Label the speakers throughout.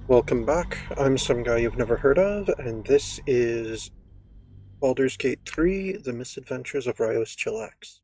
Speaker 1: Welcome back. I'm some guy you've never heard of, and this is Baldur's Gate 3: The Misadventures of Rios Chillax.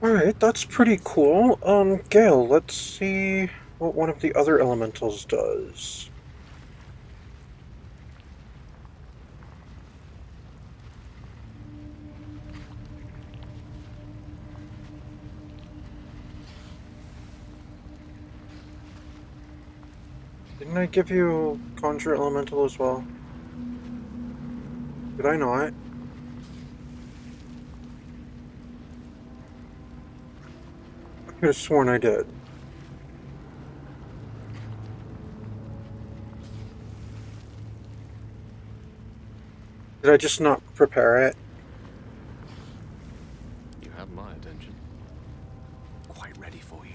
Speaker 1: Alright, that's pretty cool. Gale, let's see what one of the other elementals does. Didn't I give you Conjure Elemental as well? Did I not? I could have sworn I did. Did I just not prepare it?
Speaker 2: You have my attention.
Speaker 3: Quite ready for you.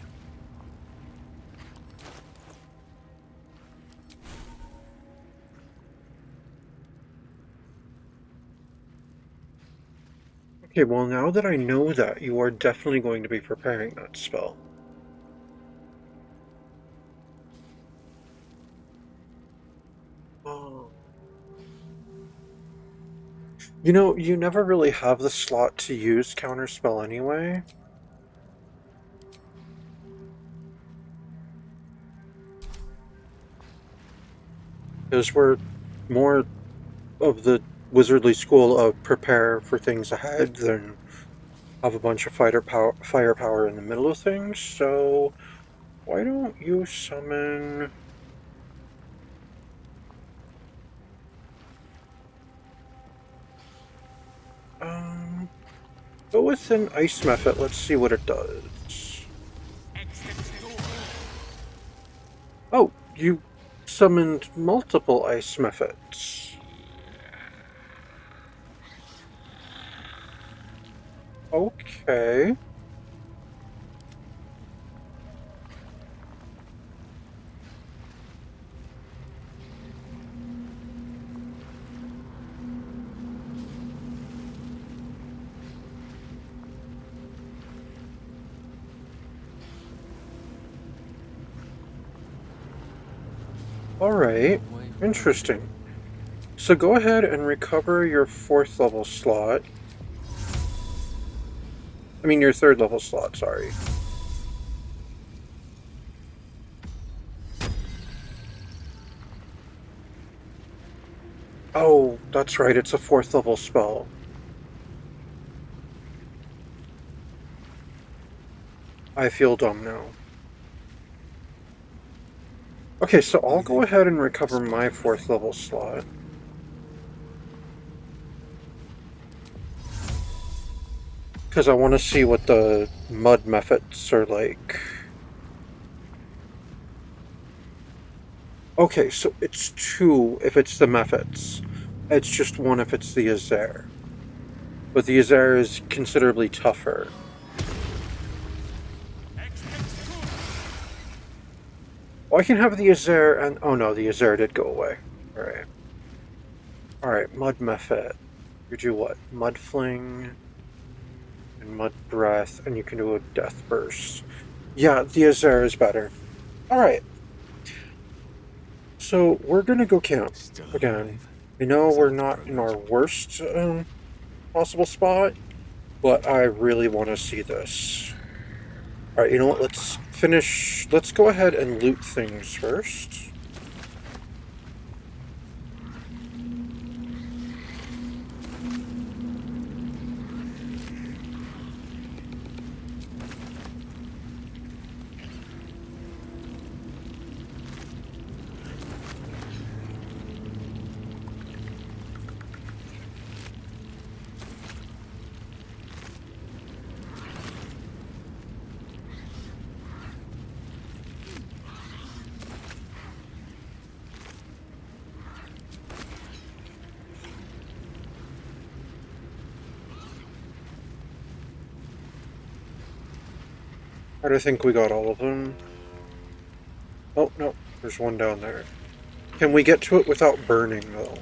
Speaker 1: Okay, well now that I know that, you are definitely going to be preparing that spell. Oh. You know, you never really have the slot to use Counterspell anyway. Because we're more of the wizardly school of prepare for things ahead than have a bunch of firepower in the middle of things, so why don't you summon... Go with an ice method, let's see what it does. Oh, you summoned multiple ice methods. Okay. Alright, interesting. So go ahead and recover your 4th level slot. I mean your 3rd level slot, sorry. Oh, that's right, it's a 4th level spell. I feel dumb now. Okay, so I'll go ahead and recover my 4th level slot. Because I want to see what the mud methods are like. Okay, so it's 2 if it's the methods. It's just 1 if it's the Azair. But the Azair is considerably tougher. Oh, I can have the Azair and... Oh no, the Azair did go away. Alright. Alright, Mud Method. You do what? Mud Fling and Mud Breath, and you can do a Death Burst. Yeah, the Azair is better. Alright. So, we're gonna go camp again. I know we're not in our worst possible spot, but I really want to see this. Alright, you know what? Let's finish... Let's go ahead and loot things first. I think we got all of them. Oh, no, there's one down there. Can we get to it without burning, though?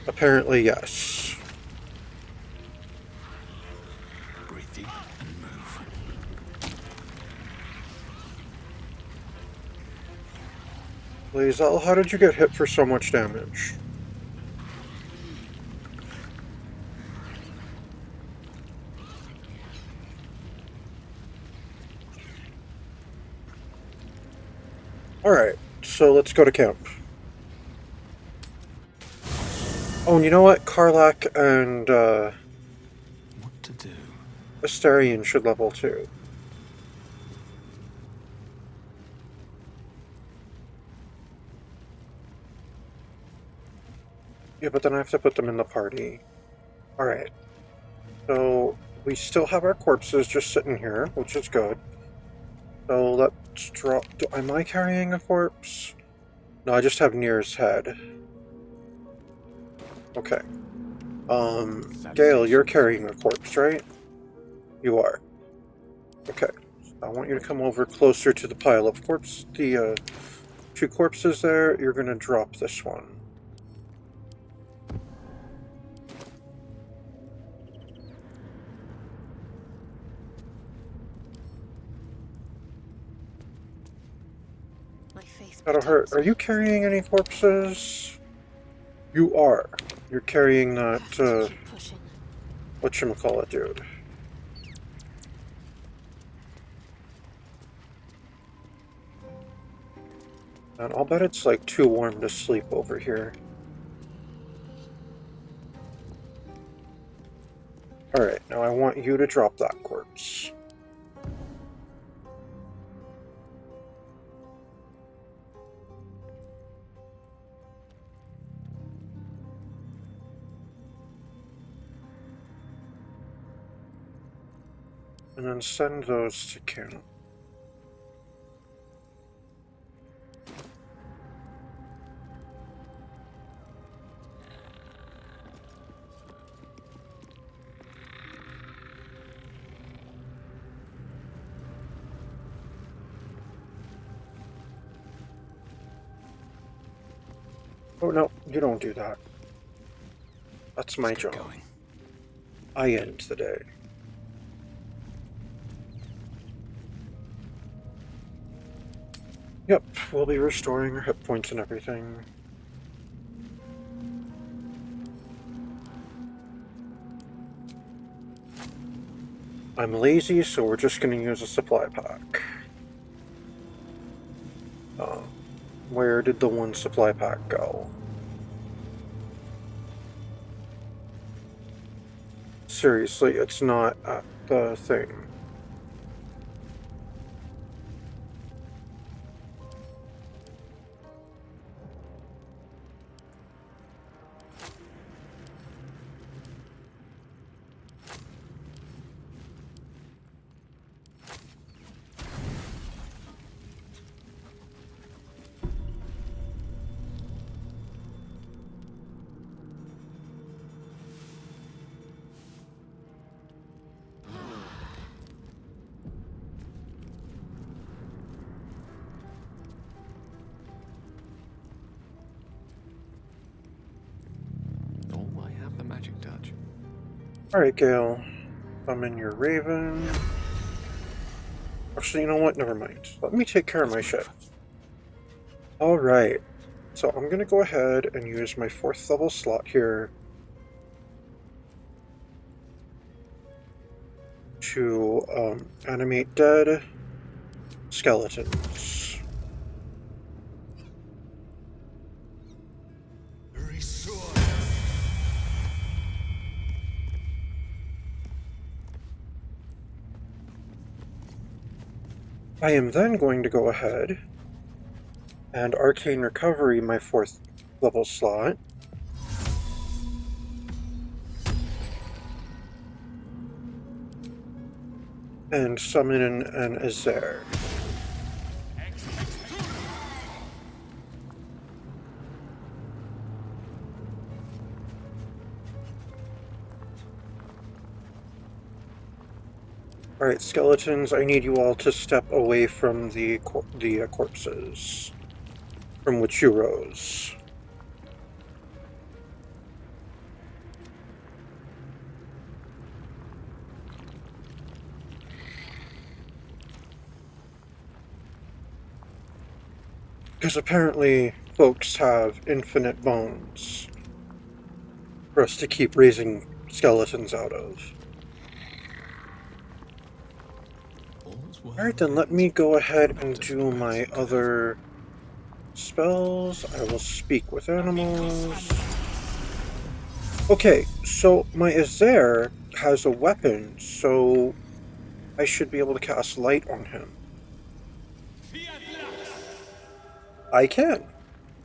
Speaker 1: Apparently, yes.
Speaker 3: Breathe deep and move.
Speaker 1: Lae'zel, how did you get hit for so much damage? Alright, so let's go to camp. Oh, and you know what? Karlach and
Speaker 3: What to do?
Speaker 1: Astarion should level too. Yeah, but then I have to put them in the party. Alright. So, we still have our corpses just sitting here, which is good. So, let's drop... Am I carrying a corpse? No, I just have Nir's head. Okay. Gale, you're carrying a corpse, right? You are. Okay. I want you to come over closer to the pile of the two corpses there. You're gonna drop this one.
Speaker 2: My faith
Speaker 1: That'll hurt.
Speaker 2: protects
Speaker 1: Are
Speaker 2: me.
Speaker 1: you carrying any corpses? You are. You're carrying that,
Speaker 2: Keep pushing.
Speaker 1: whatchamacallit, dude. And I'll bet it's like too warm to sleep over here. Alright, now I want you to drop that corpse. And then send those to camp. Oh no, you don't do that. That's my job.
Speaker 3: Going.
Speaker 1: I end the day. Yep, we'll be restoring our hit points and everything. I'm lazy, so we're just going to use a supply pack. Where did the one supply pack go? Seriously, it's not at the thing.
Speaker 3: Oh, I have the magic touch.
Speaker 1: Alright, Gale. I'm in your Raven. Actually, you know what? Never mind. Let me take care of my shit. Alright. So I'm gonna go ahead and use my 4th level slot here to animate dead skeletons. I am then going to go ahead and Arcane Recovery my 4th level slot. And summon an Azair. Alright, skeletons, I need you all to step away from the corpses from which you rose. Because apparently folks have infinite bones for us to keep raising skeletons out of. Alright, then let me go ahead and do my other spells. I will speak with animals. Okay, so my Azair has a weapon, so I should be able to cast light on him. I can.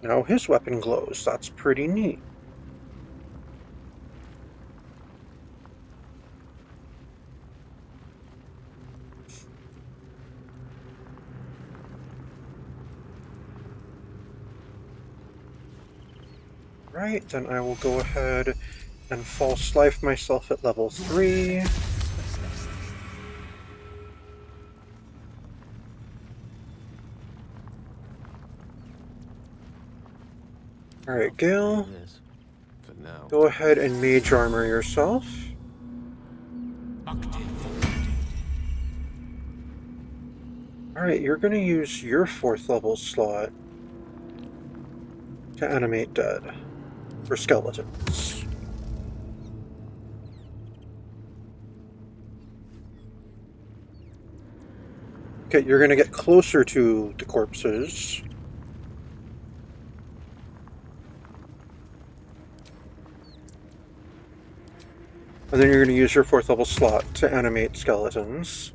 Speaker 1: Now his weapon glows. That's pretty neat. Right, then I will go ahead and false life myself at level 3. Alright, Gale, go ahead and mage armor yourself. Alright, you're going to use your 4th level slot to animate dead for skeletons. Okay, you're going to get closer to the corpses. And then you're going to use your 4th level slot to animate skeletons.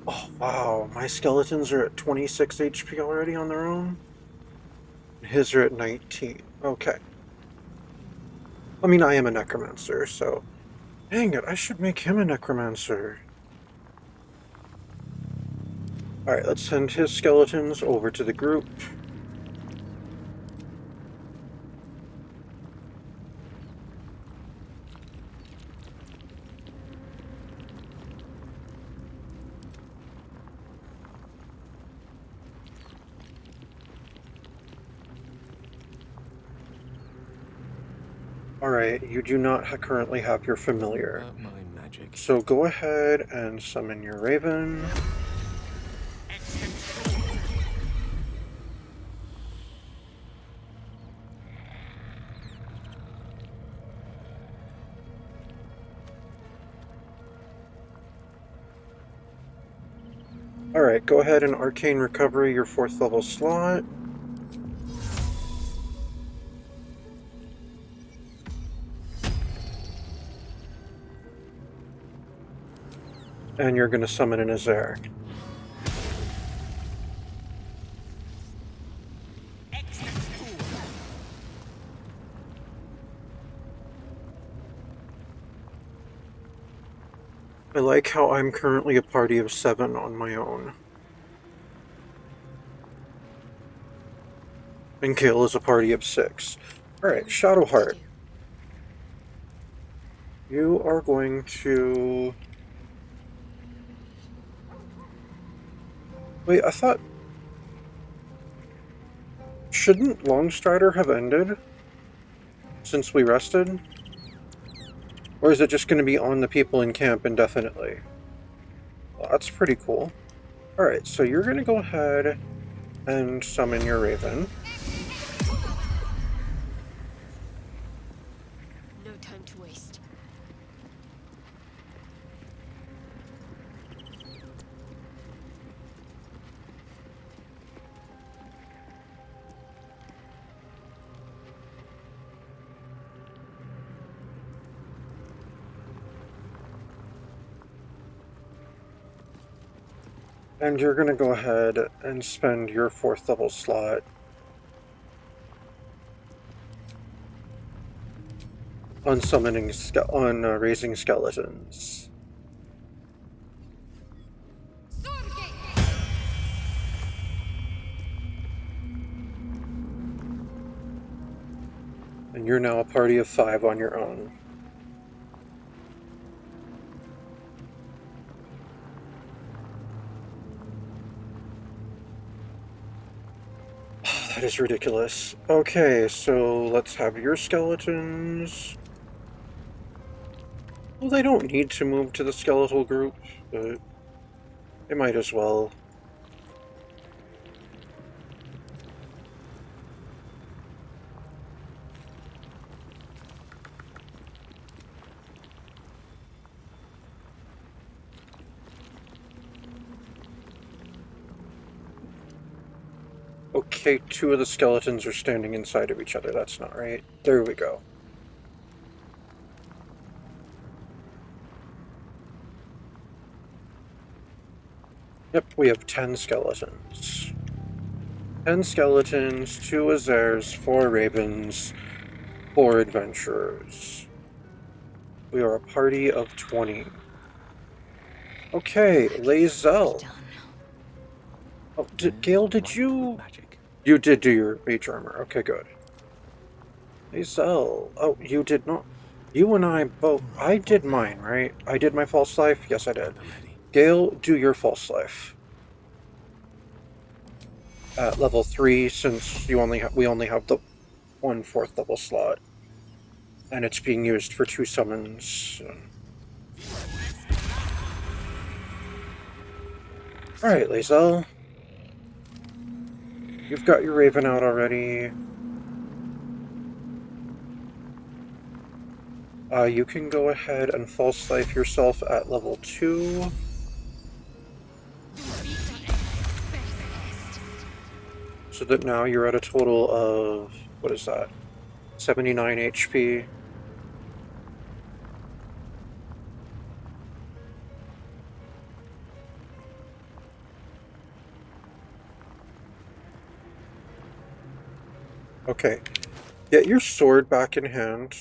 Speaker 1: Oh, wow. My skeletons are at 26 HP already on their own. His are at 19. Okay. I mean, I am a necromancer, so... Dang it, I should make him a necromancer. Alright, let's send his skeletons over to the group. Alright, you do not currently have your familiar.
Speaker 3: My magic.
Speaker 1: So go ahead and summon your raven. Alright, go ahead and arcane recovery your 4th level slot. And you're going to summon an Azair. I like how I'm currently a party of 7 on my own. And Gale is a party of 6. Alright, Shadowheart. You are going to... Wait, I thought... Shouldn't Longstrider have ended? Since we rested? Or is it just going to be on the people in camp indefinitely? Well, that's pretty cool. Alright, so you're going to go ahead and summon your raven.
Speaker 2: No time to waste.
Speaker 1: And you're going to go ahead and spend your 4th level slot on summoning, raising skeletons. And you're now a party of 5 on your own. That is ridiculous. Okay, so let's have your skeletons. Well, they don't need to move to the skeletal group, but they might as well. Okay, 2 of the skeletons are standing inside of each other. That's not right. There we go. Yep, we have 10 skeletons. 10 skeletons, 2 Azers, 4 ravens, 4 adventurers. We are a party of 20. Okay, Lae'zel. Oh, Gale, did you...
Speaker 3: Magic.
Speaker 1: You did do your mage armor. Okay, good. Lae'zel. Oh, you did not... You and I both... I did mine, right? I did my false life? Yes, I did. Gale, do your false life. At level 3, since we only have the 1/4 level slot. And it's being used for 2 summons. Alright, Lae'zel. You've got your raven out already. You can go ahead and false life yourself at level 2. So that now you're at a total of, what is that? 79 HP. Okay. Get your sword back in hand.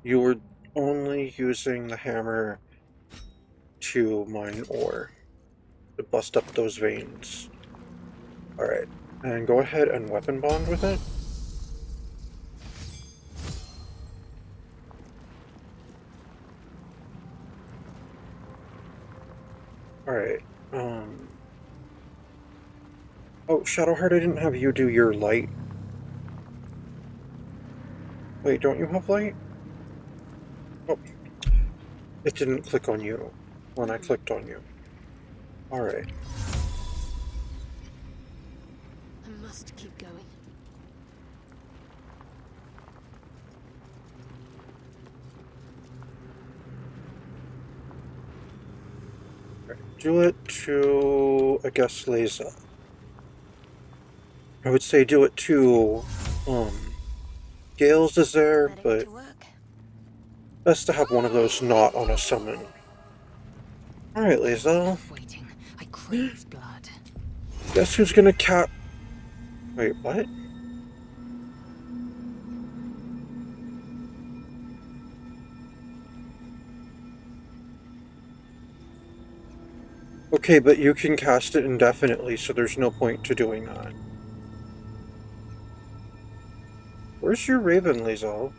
Speaker 1: You were only using the hammer to mine ore, to bust up those veins. Alright, and go ahead and weapon bond with it. Alright, oh, Shadowheart, I didn't have you do your light. Wait, don't you have light? Oh, it didn't click on you when I clicked on you. Alright.
Speaker 2: I must keep going.
Speaker 1: Do it to, I guess, Lae'zel. I would say do it to, Gale's is there,
Speaker 2: Ready
Speaker 1: but
Speaker 2: to work?
Speaker 1: best to have one of those not on a summon. Alright, Lae'zel.
Speaker 2: Waiting. I crave blood.
Speaker 1: Guess who's gonna cap... Wait, what? Okay, but you can cast it indefinitely, so there's no point to doing that. Where's your raven, Lae'zel?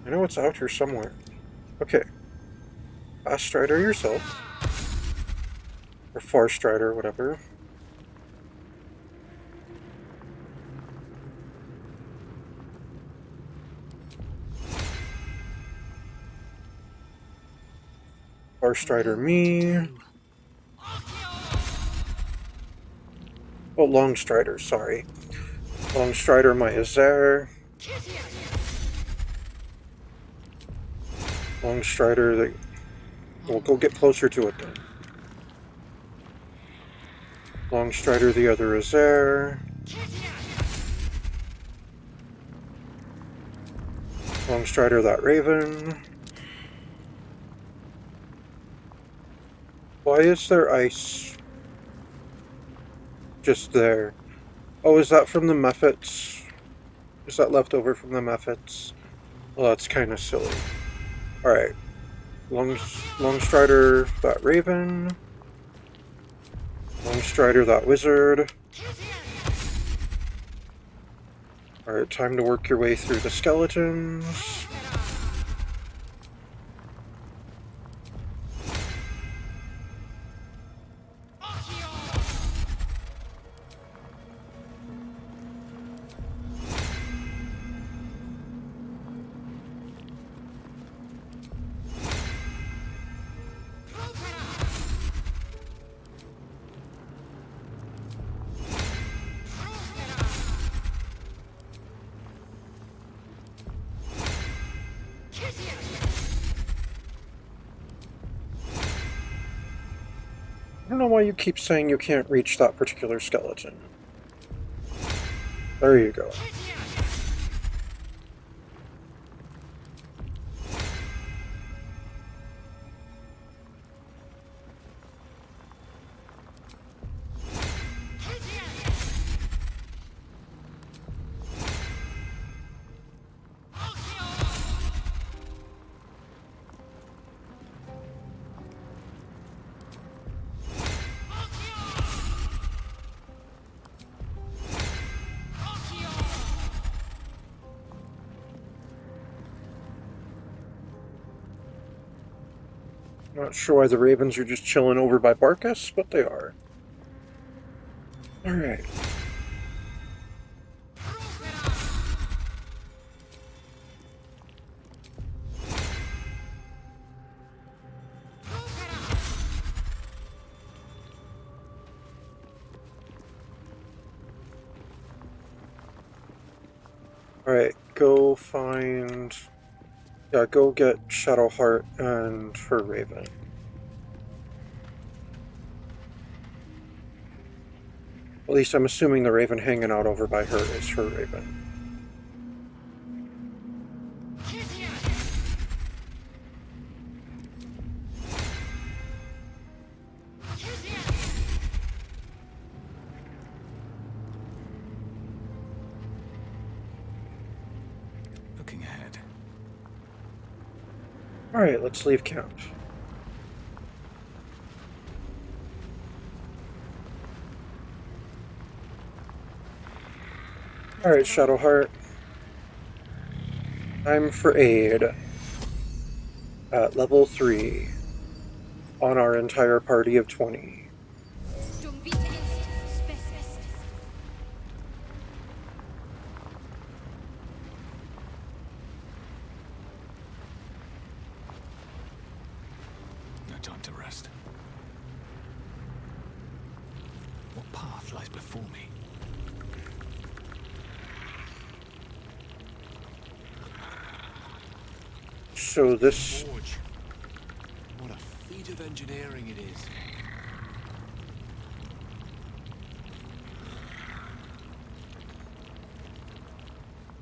Speaker 1: I know it's out here somewhere. Okay. Fast Strider yourself. Or Far Strider, whatever. Far Strider me. Oh, Long Strider, sorry. Long Strider my Azer. Long Strider, the... We'll go get closer to it then. Long Strider the other Azer. Long Strider that Raven. Why is there ice just there? Oh, is that from the Mephits? Is that left over from the Mephits? Well, that's kind of silly. Alright. Long Strider that Raven. Long Strider that Wizard. Alright, time to work your way through the skeletons. I don't know why you keep saying you can't reach that particular skeleton. There you go. Not sure why the ravens are just chilling over by Barkus, but they are. Alright. Alright, go find... Yeah, go get Shadowheart and her Raven. At least I'm assuming the Raven hanging out over by her is her Raven.
Speaker 3: Looking ahead.
Speaker 1: Alright, let's leave camp. Alright, Shadowheart. Time for aid. At level 3. On our entire party of 20.
Speaker 3: No time to rest. What path lies before me?
Speaker 1: So this...
Speaker 4: Forge. What a feat of engineering it is.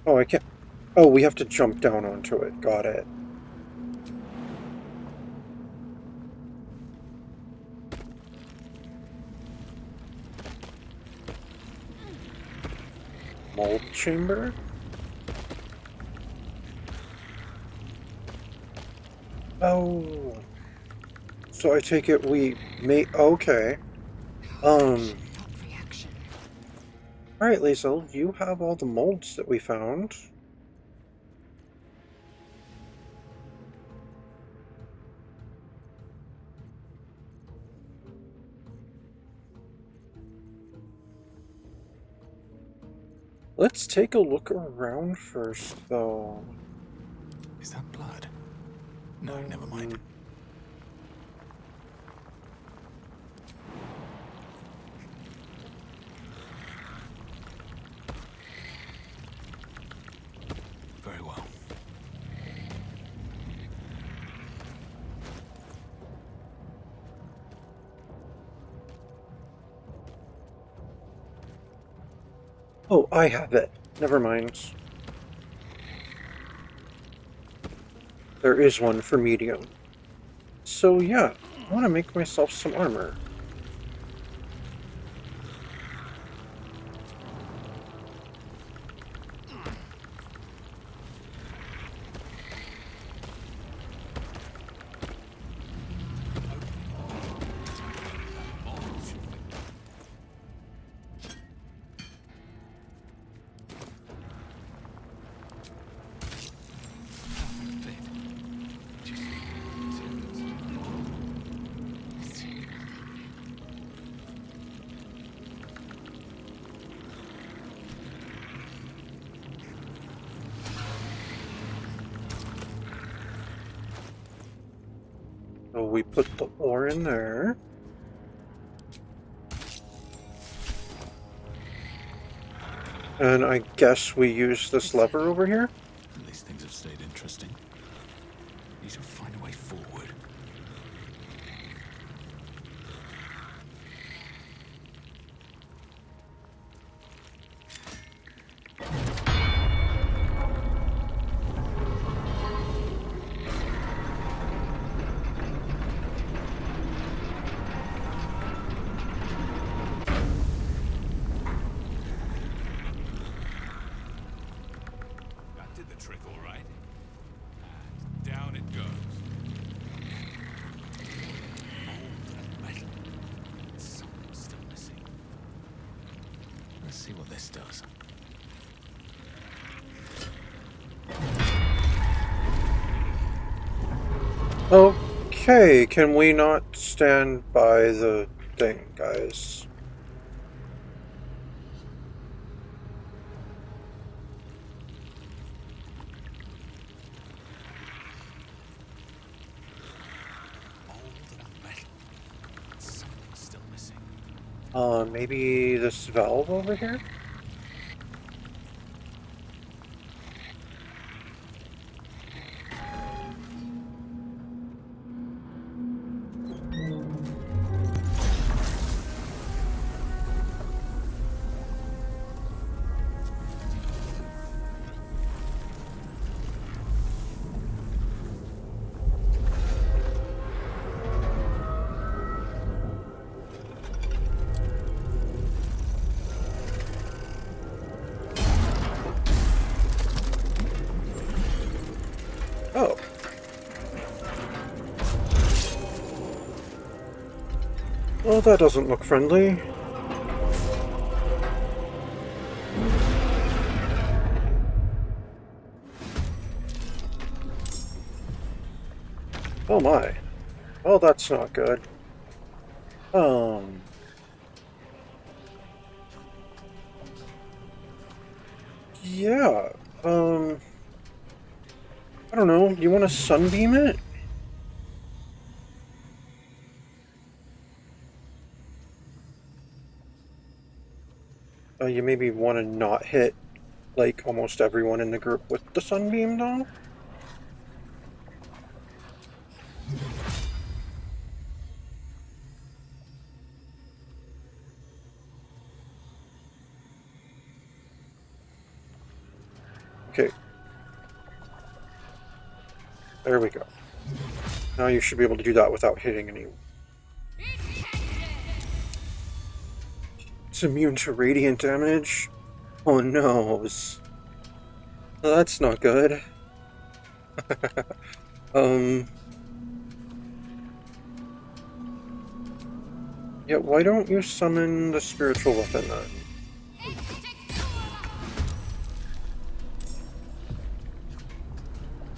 Speaker 1: Oh, I can't... Oh, we have to jump down onto it. Got it. Mold chamber? Oh. So I take it we may... Okay. Alright, Liesel, you have all the molds that we found. Let's take a look around first, though.
Speaker 3: Is that blood? No, never mind. Very well.
Speaker 1: Oh, I have it. Never mind. There is one for medium. So yeah, I want to make myself some armor. So we put the ore in there. And I guess we use this lever over here?
Speaker 3: At least things have stayed interesting. Need to find a way forward.
Speaker 4: That did the trick, all right. And down it goes. Mold and metal. Something's still missing.
Speaker 3: Let's see what this does.
Speaker 1: Okay, can we not stand by the thing, guys?
Speaker 4: Mold and metal. Something's still missing.
Speaker 1: Maybe this valve over here? Oh. Well, that doesn't look friendly. Oh my. Well, that's not good. Yeah, I don't know, you want to sunbeam it? You maybe want to not hit, like, almost everyone in the group with the sunbeam, though? Okay. There we go. Now you should be able to do that without hitting anyone. It's immune to radiant damage? Oh no. That's not good. Yeah, why don't you summon the spiritual weapon then?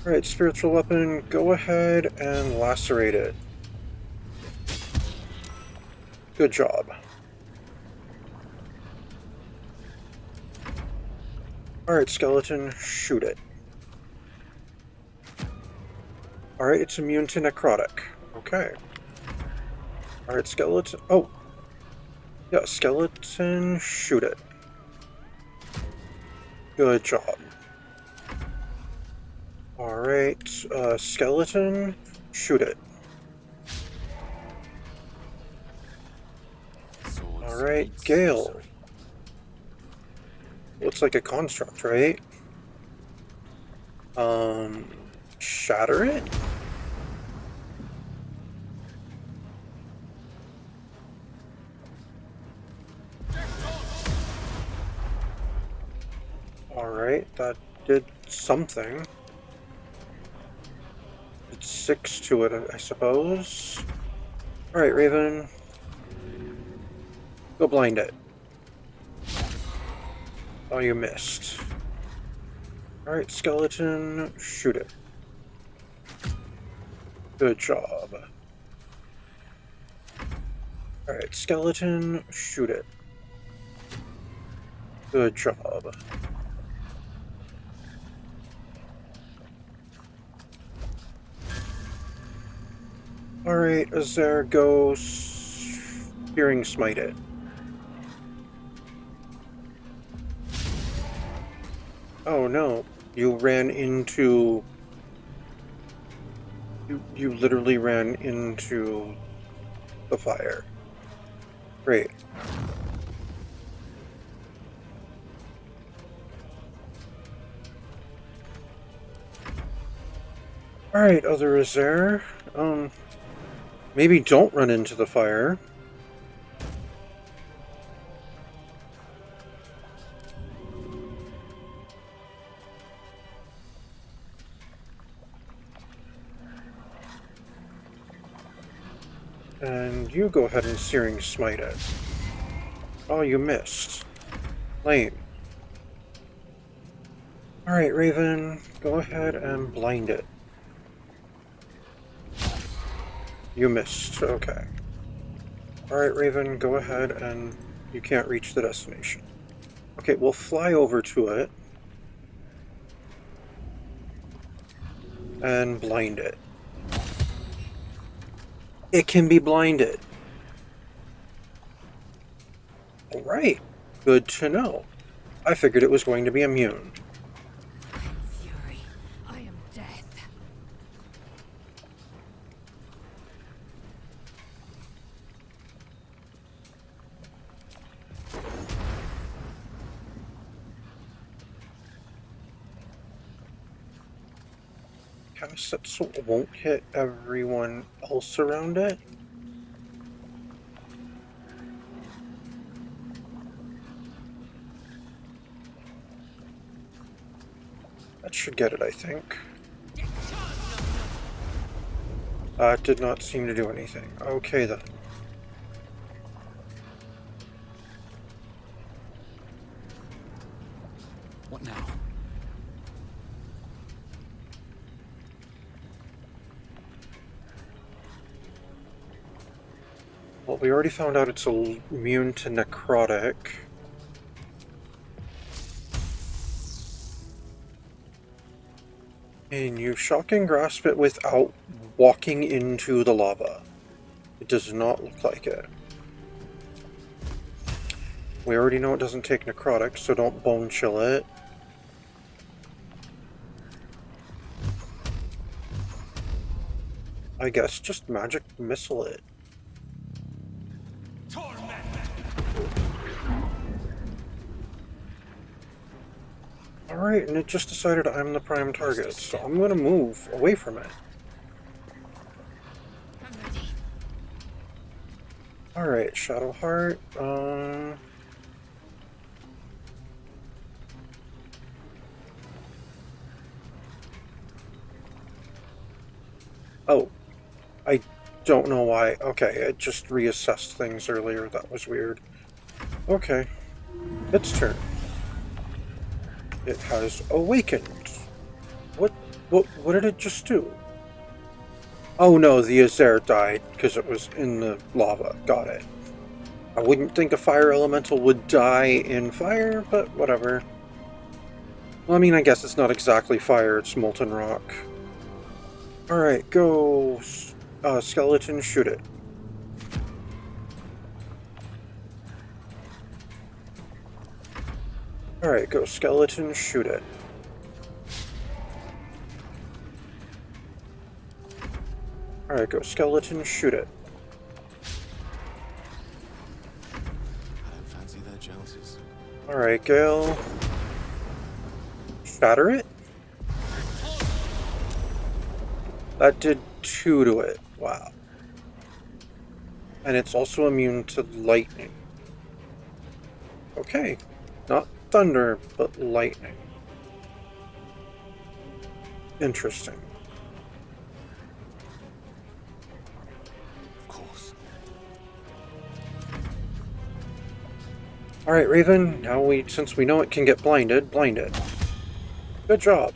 Speaker 1: Alright, spiritual weapon, go ahead and lacerate it. Good job. Alright, skeleton, shoot it. Alright, it's immune to necrotic. Okay. Alright, skeleton. Oh! Yeah, skeleton, shoot it. Good job. Alright, skeleton, shoot it. Alright, Gale. Looks like a construct, right? Shatter it? Alright, that did something. It's 6 to it, I suppose. Alright, Raven. Go blind it. Oh, you missed. Alright, skeleton, shoot it. Good job. Alright, skeleton, shoot it. Good job. Alright, Azure, go Spearing Smite it. Oh no, you ran into... You literally ran into the fire. Great. Alright, other Azure. Maybe don't run into the fire. And you go ahead and Searing Smite it. Oh, you missed. Lame. Alright, Raven, go ahead and blind it. You missed, okay. Alright, Raven, go ahead and you can't reach the destination. Okay, we'll fly over to it. And blind it. It can be blinded. Alright, good to know. I figured it was going to be immune.
Speaker 2: I am fury. I am death.
Speaker 1: Cast it so it won't hit everyone else around it. That should get it, I think. It did not seem to do anything. Okay then.
Speaker 3: What now?
Speaker 1: Well, we already found out it's immune to necrotic. And you shock and grasp it without walking into the lava. It does not look like it. We already know it doesn't take necrotic, so don't bone chill it. I guess just magic missile it. Alright, and it just decided I'm the prime target, so I'm gonna move away from it.
Speaker 2: I'm ready.
Speaker 1: Alright, Shadowheart, Oh, I don't know why. Okay, it just reassessed things earlier. That was weird. Okay, its turn. It has awakened. What did it just do? Oh no, the Azure died because it was in the lava. Got it. I wouldn't think a fire elemental would die in fire, but whatever. Well, I mean, I guess it's not exactly fire, it's molten rock. Alright, go skeleton, shoot it. Alright, go skeleton, shoot it. Alright, go skeleton, shoot it.
Speaker 3: I don't fancy their Joneses.
Speaker 1: Alright, Gale. Shatter it? That did 2 to it. Wow. And it's also immune to lightning. Okay. Not thunder, but lightning. Interesting.
Speaker 3: Of course.
Speaker 1: Alright, Raven, now since we know it can get blinded, blind it. Good job.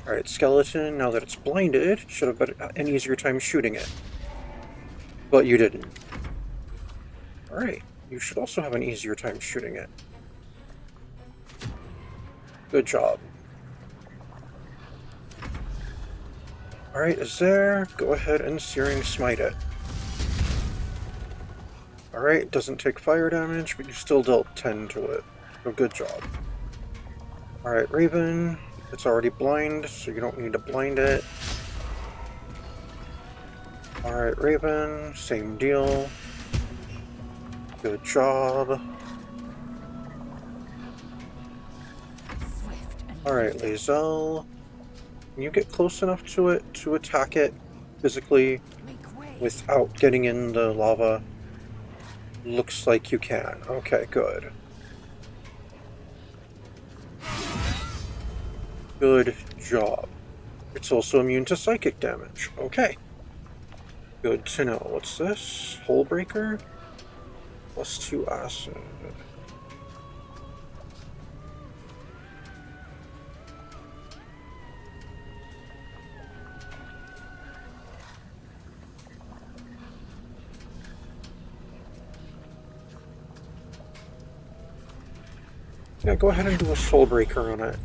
Speaker 1: Alright, Skeleton, now that it's blinded, should have been an easier time shooting it. But you didn't. Alright, you should also have an easier time shooting it. Good job. Alright, is there? Go ahead and Searing Smite it. Alright, it doesn't take fire damage, but you still dealt 10 to it. So good job. Alright, Raven. It's already blind, so you don't need to blind it. Alright, Raven. Same deal. Good job. Alright, Lae'zel. Can you get close enough to it to attack it physically without getting in the lava? Looks like you can. Okay, good. Good job. It's also immune to psychic damage. Okay. Good to know. What's this? Hullbreaker? +2 acid. Yeah, go ahead and do a Soul Breaker on it.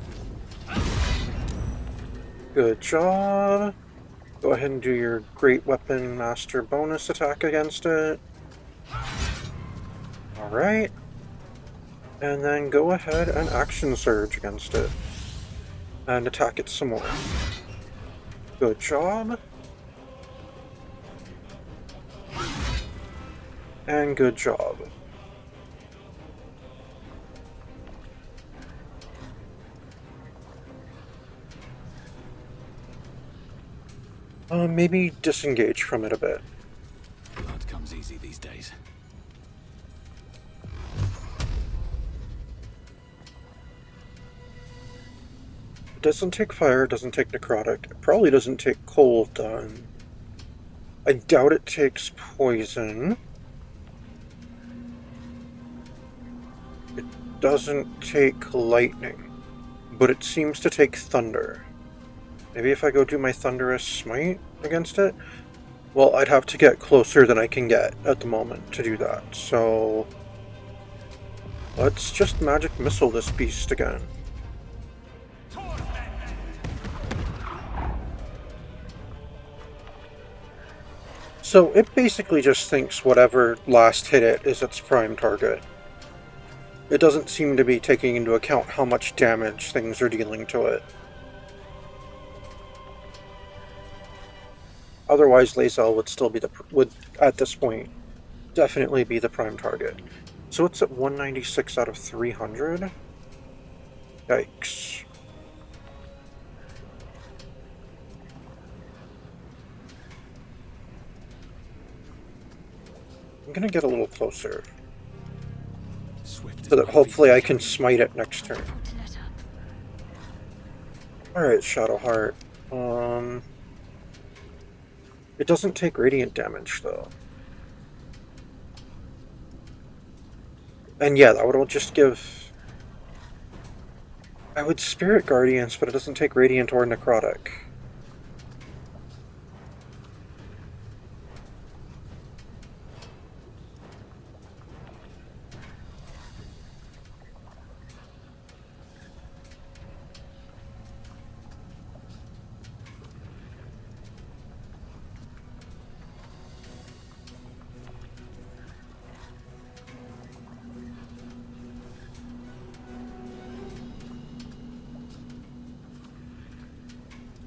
Speaker 1: Good job. Go ahead and do your Great Weapon Master bonus attack against it. Alright. And then go ahead and Action Surge against it. And attack it some more. Good job. And good job. Maybe disengage from it a bit.
Speaker 3: Blood comes easy these days.
Speaker 1: It doesn't take fire, doesn't take necrotic. It probably doesn't take cold done. I doubt it takes poison. It doesn't take lightning, but it seems to take thunder. Maybe if I go do my Thunderous Smite against it? Well, I'd have to get closer than I can get at the moment to do that, so... let's just Magic Missile this beast again. So it basically just thinks whatever last hit it is its prime target. It doesn't seem to be taking into account how much damage things are dealing to it. Otherwise, Lae'zel would still be would at this point definitely be the prime target. So it's at 196 out of 300. Yikes. I'm gonna get a little closer so that hopefully I can smite it next turn. Alright, Shadowheart. It doesn't take radiant damage, though. And yeah, that would all just give... I would Spirit Guardians, but it doesn't take radiant or necrotic.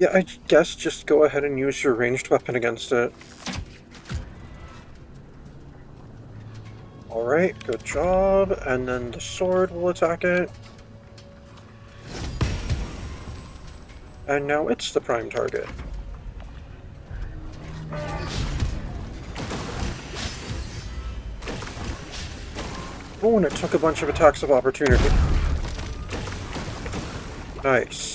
Speaker 1: Yeah, I guess just go ahead and use your ranged weapon against it. Alright, good job. And then the sword will attack it. And now it's the prime target. Oh, and it took a bunch of attacks of opportunity. Nice.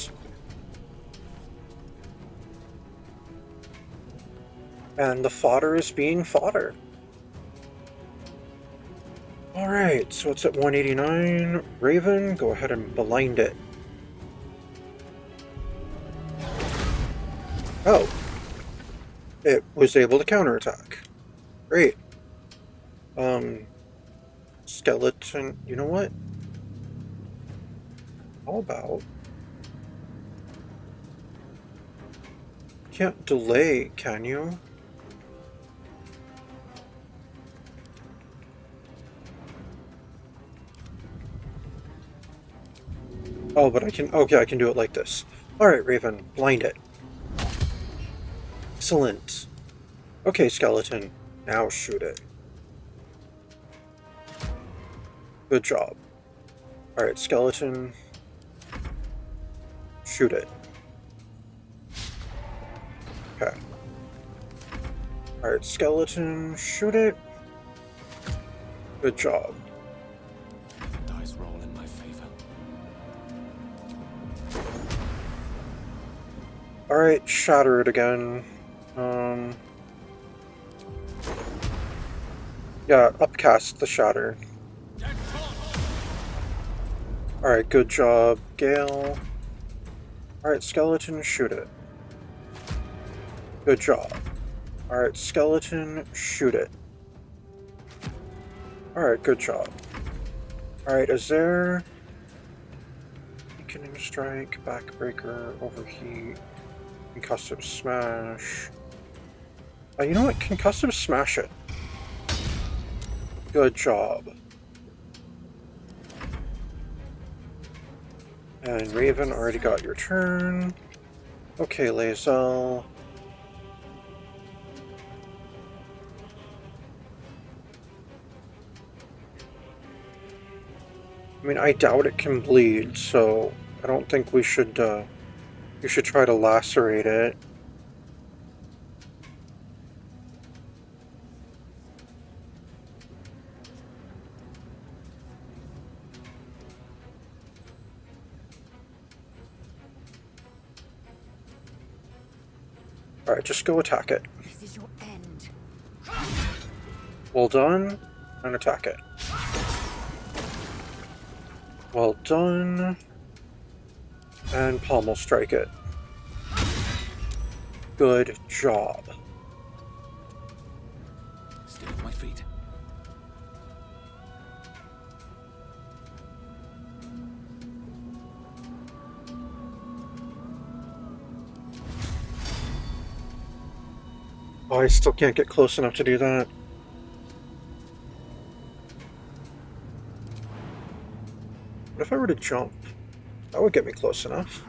Speaker 1: And the fodder is being fodder. Alright, so it's at 189. Raven, go ahead and blind it. Oh. It was able to counterattack. Great. Skeleton, you know what? How about... Can't delay, can you? Oh, but I can... Okay, I can do it like this. Alright, Raven. Blind it. Excellent. Okay, Skeleton. Now shoot it. Good job. Alright, Skeleton. Shoot it. Okay. Alright, Skeleton. Shoot it. Good job.
Speaker 3: The dice roll in my favor.
Speaker 1: Alright, shatter it again. Yeah, upcast the shatter. Alright, good job, Gale. Alright, Skeleton, shoot it. Good job. Alright, Skeleton, shoot it. Alright, good job. Alright, is there... Weakening Strike, Backbreaker, Overheat, Concussive Smash... you know what? Concussive Smash it. Good job. And Raven already got your turn. Okay, Lae'zel. I mean, I doubt it can bleed, so I don't think we should try to lacerate it. Alright, just go attack it.
Speaker 2: This is your end.
Speaker 1: Well done, and attack it. Well done, and pommel strike it. Good job.
Speaker 3: Stay on my feet.
Speaker 1: Oh, I still can't get close enough to do that. What if I were to jump? That would get me close enough.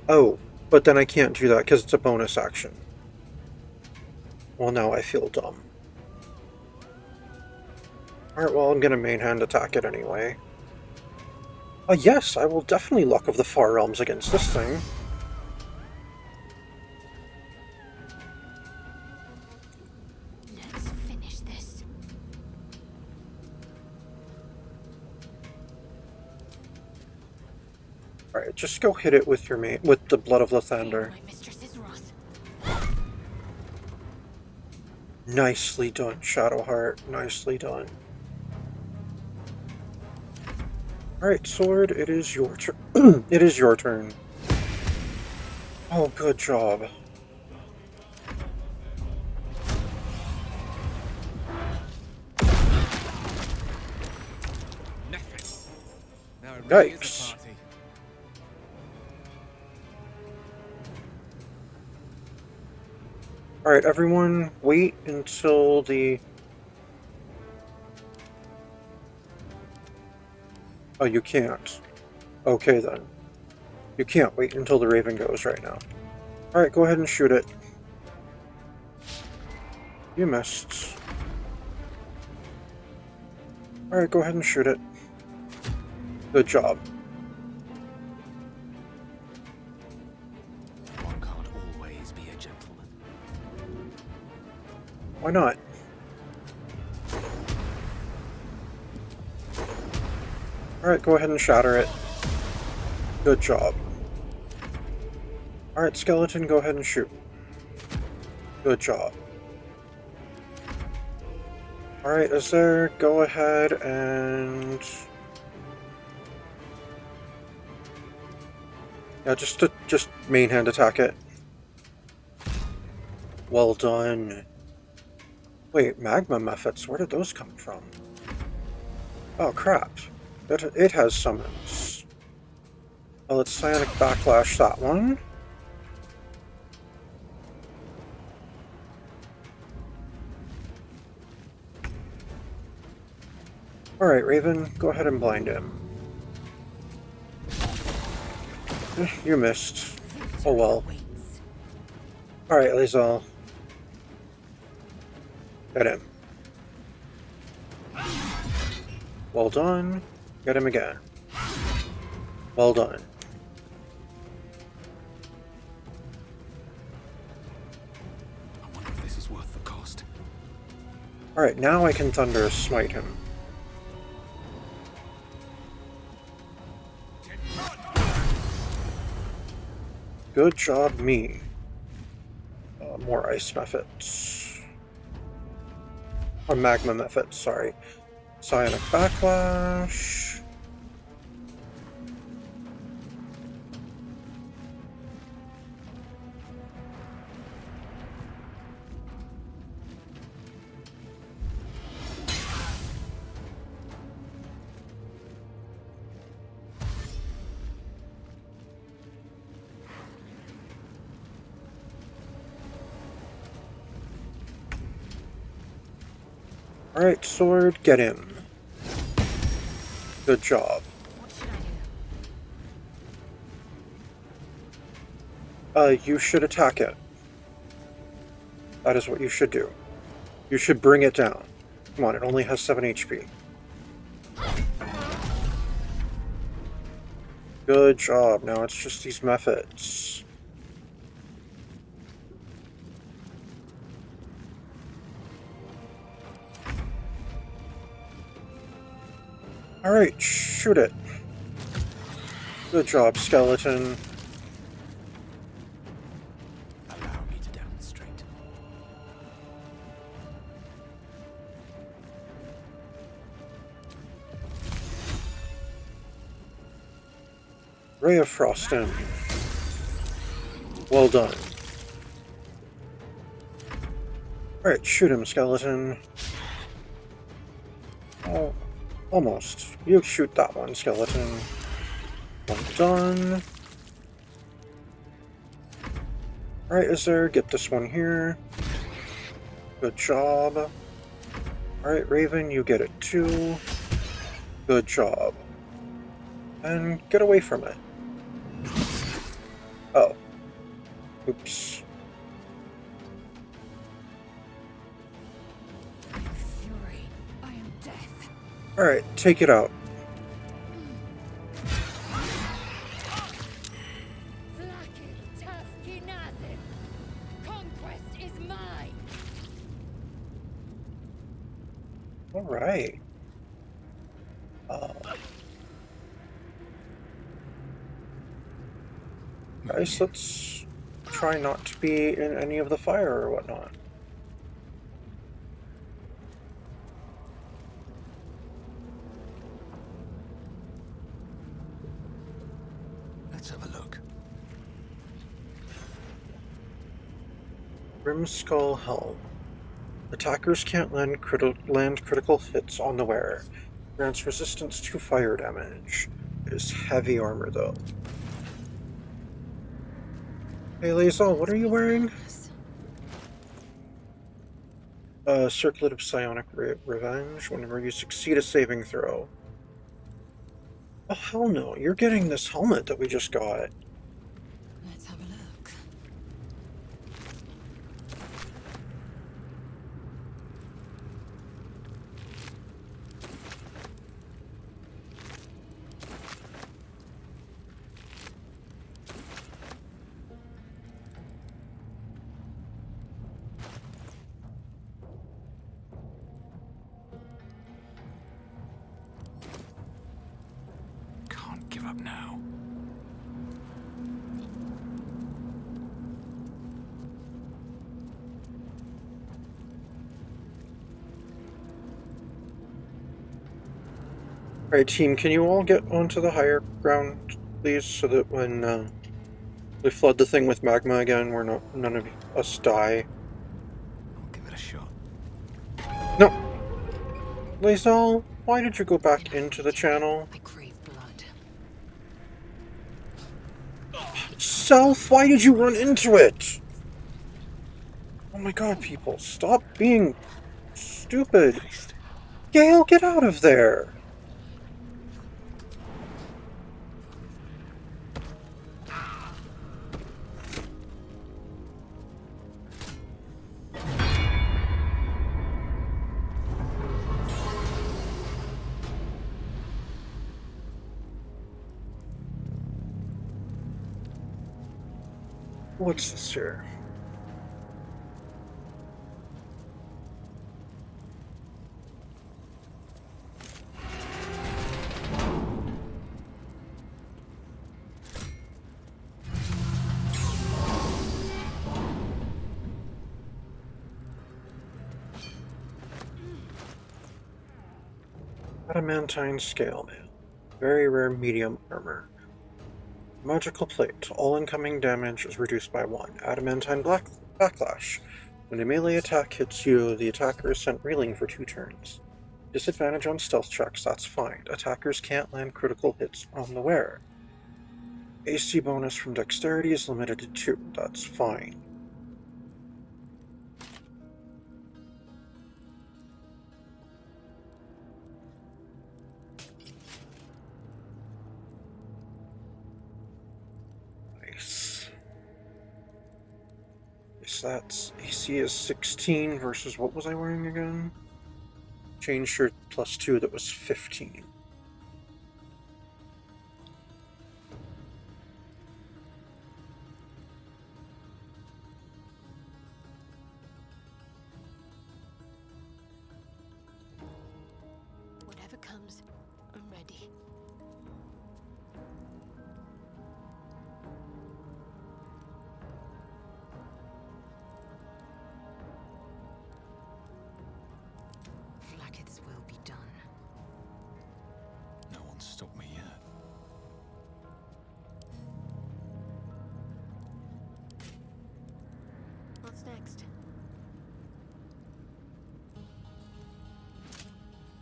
Speaker 1: Oh, but then I can't do that because it's a bonus action. Well, now I feel dumb. Alright, well, I'm gonna main hand attack it anyway. Yes, I will definitely Luck of the Far Realms against this thing.
Speaker 2: Let's finish this.
Speaker 1: Alright, just go hit it with your with the Blood of
Speaker 2: Feel
Speaker 1: Lathander.
Speaker 2: my mistress's wrath.
Speaker 1: Nicely done, Shadowheart. Nicely done. Alright, Sword, it is your turn. It is your turn. Oh, good job.
Speaker 4: Nothing. Now it really is a
Speaker 1: Yikes.
Speaker 4: party.
Speaker 1: Alright, everyone, wait until the... Oh, you can't. Okay, then. You can't wait until the Raven goes right now. Alright, go ahead and shoot it. You missed. Alright, go ahead and shoot it. Good job.
Speaker 3: One can't always be a gentleman.
Speaker 1: Why not? Alright, go ahead and shatter it. Good job. Alright, Skeleton, go ahead and shoot. Good job. Alright, is there... Go ahead and... Yeah, just main hand attack it. Well done. Wait, magma mephits, where did those come from? Oh crap. It has summons. Well, let's psionic backlash that one. Alright, Raven, go ahead and blind him. You missed. Oh well.
Speaker 2: Waits.
Speaker 1: Alright, Lae'zel. Get him. Well done. Get him again. Well done.
Speaker 3: I wonder if this is worth the cost.
Speaker 1: Alright, now I can Thunder Smite him. Good job, me. More ice methods. Or magma methods, sorry. Psionic backlash. Alright, sword, get him. Good job.
Speaker 2: What should I do?
Speaker 1: You should attack it. That is what you should do. You should bring it down. Come on, it only has 7 HP. Good job. Now it's just these methods. Alright, shoot it. Good job, skeleton.
Speaker 3: Allow me to demonstrate.
Speaker 1: Ray of Frost in. Well done. Alright, shoot him, skeleton. Oh, almost. You shoot that one, skeleton. Well done. Alright, Azir, get this one here. Good job. Alright, Raven, you get it too. Good job. And get away from it. Oh. Oops.
Speaker 2: I am fury. I am death.
Speaker 1: Alright, take it out.
Speaker 2: Vlaakith Taskinazin. Conquest is mine.
Speaker 1: Alright. Guys, let's try not to be in any of the fire or whatnot.
Speaker 3: Let's have a look.
Speaker 1: Grimskull Helm. Attackers can't land critical hits on the wearer. Grants resistance to fire damage. It is heavy armor though. Hey Lae'zel, what are you wearing? Circlet of Psionic Revenge. Whenever you succeed a saving throw. Oh hell no, you're getting this helmet that we just got.
Speaker 2: Let's have a look.
Speaker 3: Can't give up now.
Speaker 1: Alright team, can you all get onto the higher ground, please, so that when we flood the thing with magma again, none of us die.
Speaker 3: I'll give it a shot.
Speaker 1: No! Lae'zel, why did you go back into the channel?
Speaker 2: I crave blood.
Speaker 1: Self, why did you run into it? Oh my god, people, stop being stupid.
Speaker 3: Christ.
Speaker 1: Gale, get out of there. What's this here? Adamantine scale mail. Very rare medium armor. Magical plate. All incoming damage is reduced by 1. Adamantine backlash. When a melee attack hits you, the attacker is sent reeling for 2 turns. Disadvantage on stealth checks, that's fine. Attackers can't land critical hits on the wearer. AC bonus from dexterity is limited to 2, that's fine. Nice. Yes, that's AC is 16 versus what was I wearing again? Chain shirt plus 2, that was 15.
Speaker 2: Whatever comes, I'm ready. Flackets will be done.
Speaker 3: No one's stopped me yet.
Speaker 2: What's next?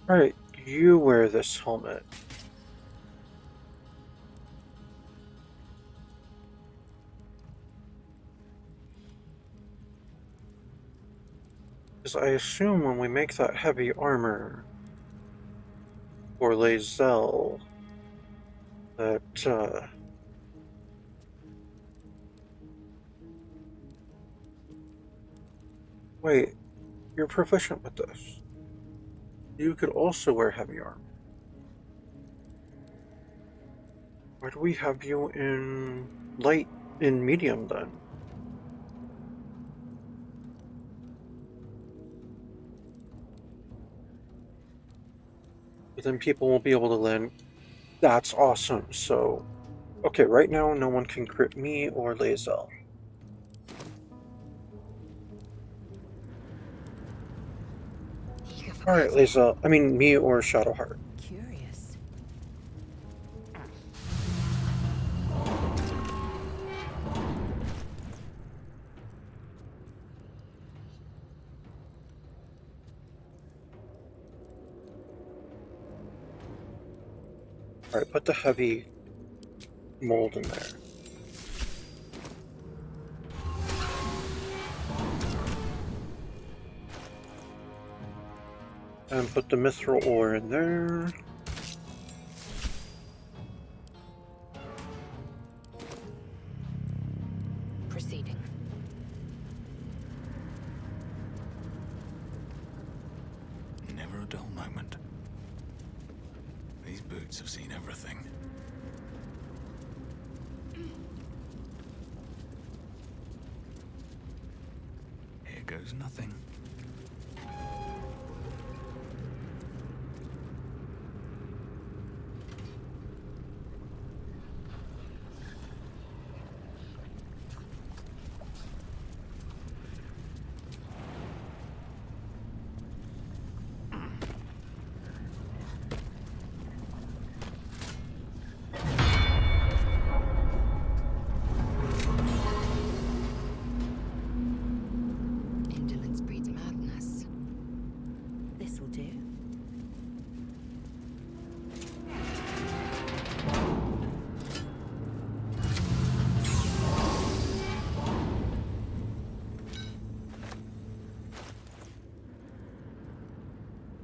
Speaker 1: Alright, you wear this helmet. Because I assume when we make that heavy armor for Lae'zel, that, wait, you're proficient with this. You could also wear heavy armor. Why do we have you in medium then? But then people won't be able to land. That's awesome. So, okay, right now no one can crit me or Lae'zel.
Speaker 2: Eager for
Speaker 1: Alright, Lae'zel. I mean, me or Shadowheart.
Speaker 2: Curious.
Speaker 1: Alright, put the heavy mold in there. And put the mithril ore in there.
Speaker 2: Proceeding.
Speaker 3: Never a dull moment. These boots have seen everything. Here goes nothing.
Speaker 2: Indolence breeds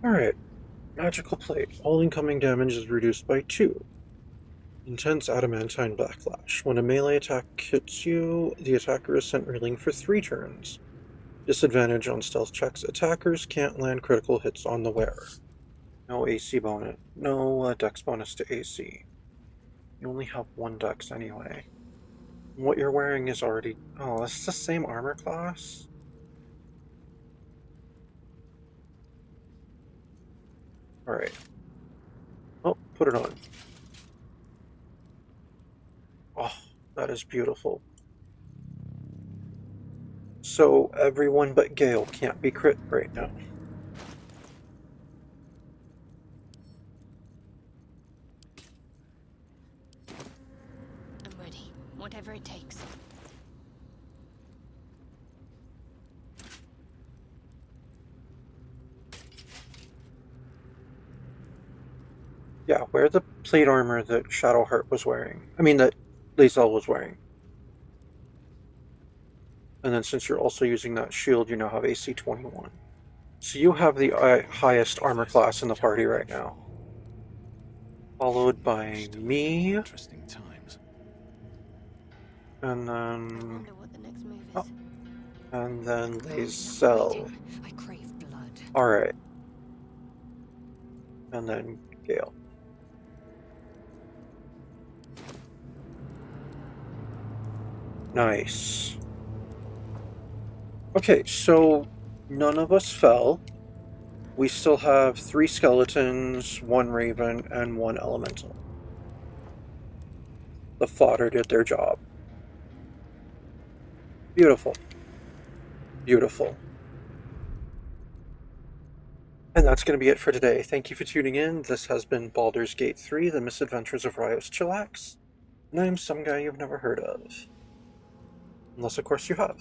Speaker 1: Alright. Magical plate. All incoming damage is reduced by 2. Intense adamantine backlash. When a melee attack hits you, the attacker is sent reeling for 3 turns. Disadvantage on stealth checks. Attackers can't land critical hits on the wearer. No AC bonus. No dex bonus to AC. You only have 1 dex anyway. What you're wearing is already... Oh, it's the same armor class? Alright. Oh, put it on. Oh, that is beautiful. So everyone but Gale can't be crit right now.
Speaker 2: I'm ready. Whatever it takes.
Speaker 1: Yeah, wear the plate armor that Shadowheart was wearing. I mean, that Lae'zel was wearing. And then since you're also using that shield, you now have AC 21. So you have the highest armor class in the party right now. Followed by me.
Speaker 3: Interesting times.
Speaker 1: And
Speaker 2: I
Speaker 1: then...
Speaker 2: wonder what the next move is.
Speaker 1: Oh. And then Lae'zel.
Speaker 2: I crave blood.
Speaker 1: Alright. And then Gale. Nice. Okay, so none of us fell. We still have 3 skeletons, 1 raven, and 1 elemental. The fodder did their job. Beautiful. Beautiful. And that's going to be it for today. Thank you for tuning in. This has been Baldur's Gate 3, The Misadventures of Rios Chillax. And I'm some guy you've never heard of. Unless, of course, you have.